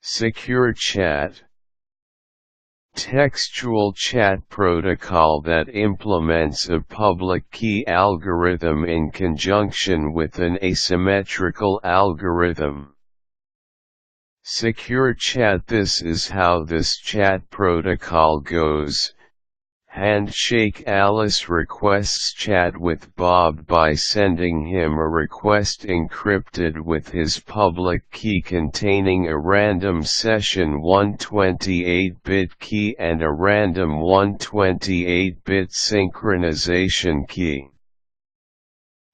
Secure chat. Textual chat protocol that implements a public key algorithm in conjunction with an asymmetrical algorithm. Secure chat. This is how this chat protocol goes. Handshake. Alice requests chat with Bob by sending him a request encrypted with his public key containing a random session 128-bit key and a random 128-bit synchronization key.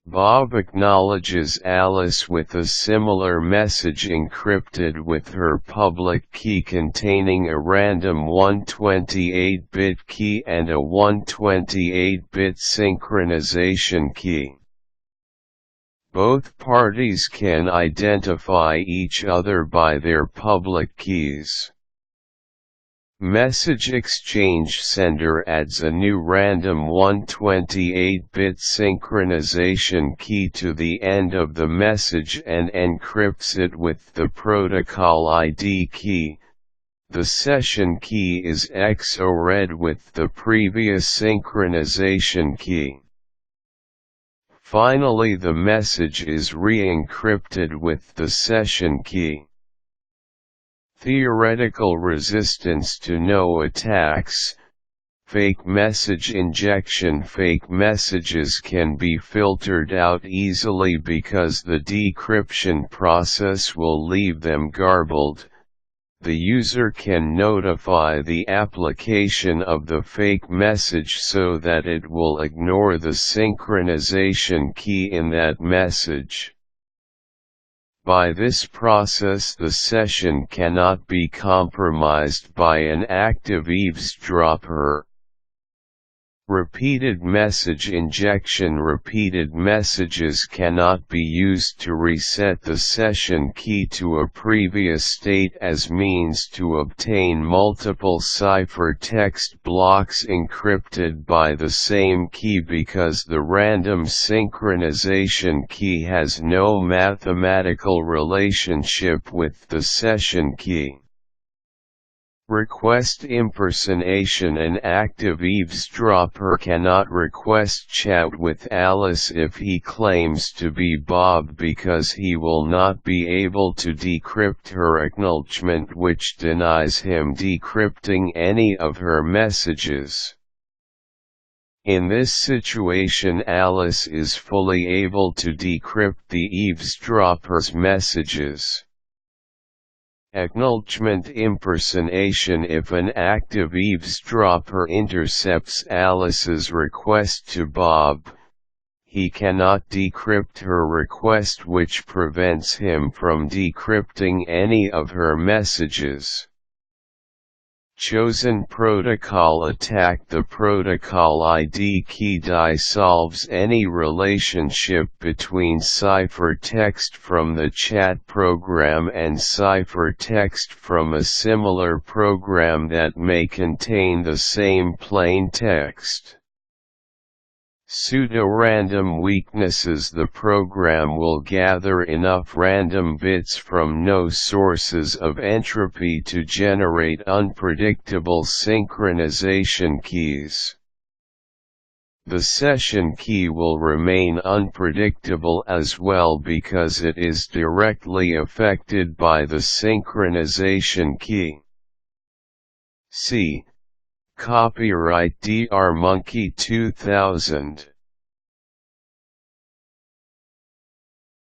Bob acknowledges Alice with a similar message encrypted with her public key containing a random 128-bit key and a 128-bit synchronization key. Both parties can identify each other by their public keys. Message exchange. Sender adds a new random 128-bit synchronization key to the end of the message and encrypts it with the protocol ID key. The session key is XORed with the previous synchronization key. Finally, the message is re-encrypted with the session key. Theoretical resistance to no attacks. Fake message injection. Fake messages can be filtered out easily because the decryption process will leave them garbled. The user can notify the application of the fake message so that it will ignore the synchronization key in that message. By this process, the session cannot be compromised by an active eavesdropper. Repeated message injection. Repeated messages cannot be used to reset the session key to a previous state as means to obtain multiple ciphertext blocks encrypted by the same key because the random synchronization key has no mathematical relationship with the session key. Request impersonation. An active eavesdropper cannot request chat with Alice if he claims to be Bob because he will not be able to decrypt her acknowledgement, which denies him decrypting any of her messages. In this situation, Alice is fully able to decrypt the eavesdropper's messages. Acknowledgement impersonation. If an active eavesdropper intercepts Alice's request to Bob, he cannot decrypt her request, which prevents him from decrypting any of her messages. Chosen protocol attack. The protocol ID key dissolves any relationship between ciphertext from the chat program and ciphertext from a similar program that may contain the same plain text. Pseudo-random weaknesses. The program will gather enough random bits from no sources of entropy to generate unpredictable synchronization keys. The session key will remain unpredictable as well because it is directly affected by the synchronization key. C. Copyright Dr. Monkey 2000.